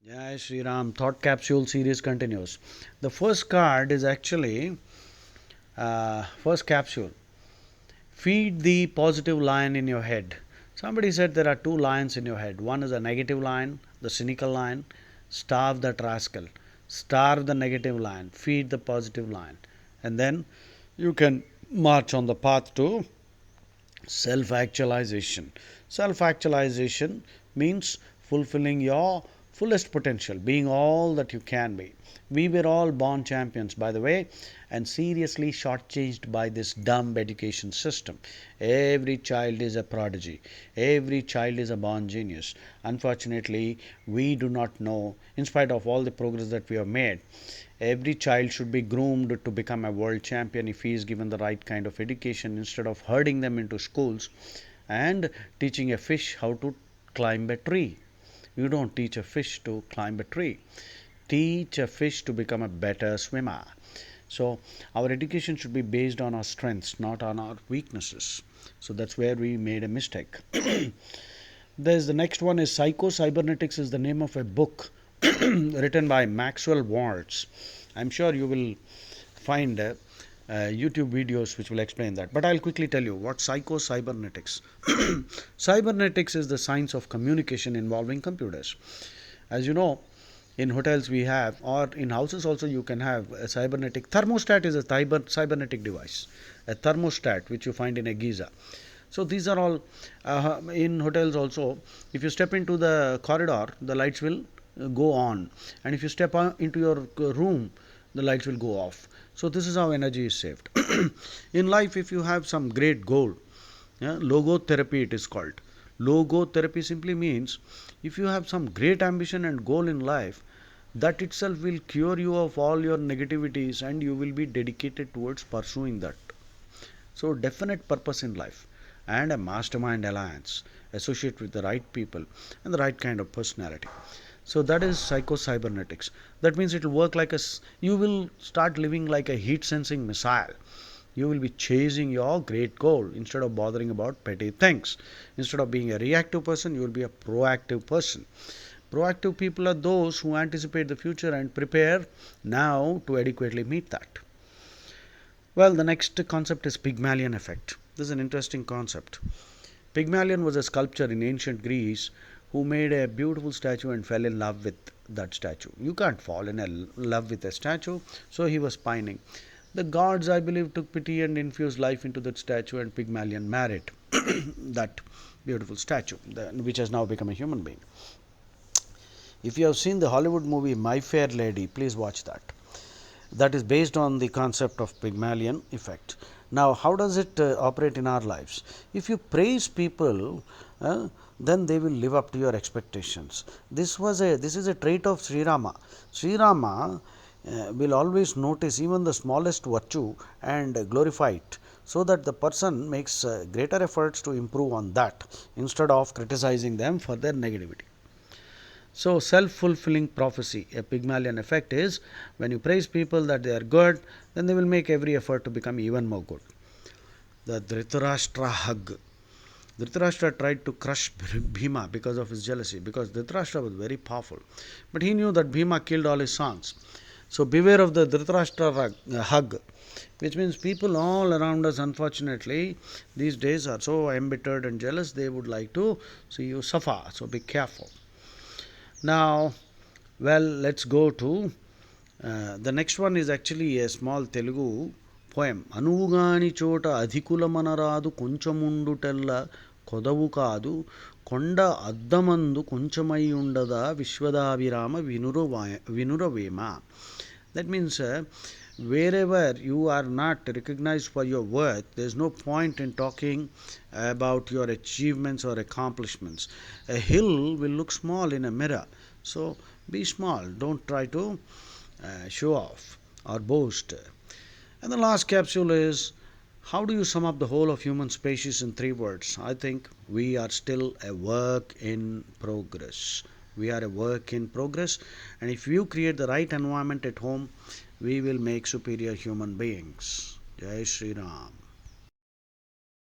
Jai Shri Ram. Thought capsule series continues. The first card is actually first capsule. Feed the positive lion in your head. Somebody said there are two lions in your head. One is a negative lion, the cynical lion. Starve that rascal. Starve the negative lion. Feed the positive lion. And then you can march on the path to self actualization. Self actualization means fulfilling your fullest potential, being all that you can be. We were all born champions, by the way, and seriously shortchanged by this dumb education system. Every child is a prodigy, every child is a born genius. Unfortunately, we do not know, in spite of all the progress that we have made, every child should be groomed to become a world champion if he is given the right kind of education instead of herding them into schools and teaching a fish how to climb a tree. You don't teach a fish to climb a tree. Teach a fish to become a better swimmer. So, our education should be based on our strengths, not on our weaknesses. So, that's where we made a mistake. There's the next one is Psycho Cybernetics is the name of a book written by Maxwell Waltz. I'm sure you will find YouTube videos which will explain that. But I'll quickly tell you what Psycho Cybernetics. Cybernetics is the science of communication involving computers. As you know, in hotels we have, or in houses also, you can have a cybernetic thermostat is a cybernetic device, a thermostat which you find in a Giza. So these are all in hotels also. If you step into the corridor, the lights will go on, and if you step into your room, the lights will go off. So this is how energy is saved. In life, if you have some great goal, yeah, logotherapy it is called. Logotherapy simply means if you have some great ambition and goal in life, that itself will cure you of all your negativities and you will be dedicated towards pursuing that. So, definite purpose in life and a mastermind alliance, associate with the right people and the right kind of personality. So, that is psycho cybernetics. That means it will work like you will start living like a heat sensing missile. You will be chasing your great goal instead of bothering about petty things. Instead of being a reactive person, you will be a proactive person. Proactive people are those who anticipate the future and prepare now to adequately meet that. Well, the next concept is Pygmalion effect. This is an interesting concept. Pygmalion was a sculptor in ancient Greece who made a beautiful statue and fell in love with that statue. You can't fall in love with a statue, so he was pining. The gods, I believe, took pity and infused life into that statue, and Pygmalion married that beautiful statue, which has now become a human being. If you have seen the Hollywood movie My Fair Lady, please watch that. That is based on the concept of Pygmalion effect. Now, how does it operate in our lives? If you praise people, then they will live up to your expectations. This is a trait of Sri Rama. Sri Rama will always notice even the smallest virtue and glorify it, so that the person makes greater efforts to improve on that instead of criticizing them for their negativity. So, self fulfilling prophecy, a Pygmalion effect is when you praise people that they are good, then they will make every effort to become even more good. The Dhritarashtra hug. Dhritarashtra tried to crush Bhima because of his jealousy, because Dhritarashtra was very powerful. But he knew that Bhima killed all his sons. So, beware of the Dhritarashtra hug, which means people all around us, unfortunately, these days are so embittered and jealous, they would like to see you suffer. So, be careful. Now, well, let's go to the next one is actually a small Telugu poem. Anuvugani chota adhikula manaradu konchamundutelла కొదవు కాదు కొండ అద్దమందు కొంచెమై ఉండదా విశ్వదాభిరామ వినురవేమ. That means wherever you are not recognized for your worth, there is no point in talking about your achievements or accomplishments. A hill will look small in a mirror, so be small, don't try to show off or boast. And the last capsule is, how do you sum up the whole of human species in 3 words? I think we are still a work in progress. We are a work in progress, and if you create the right environment at home, we will make superior human beings. Jai Shri Ram.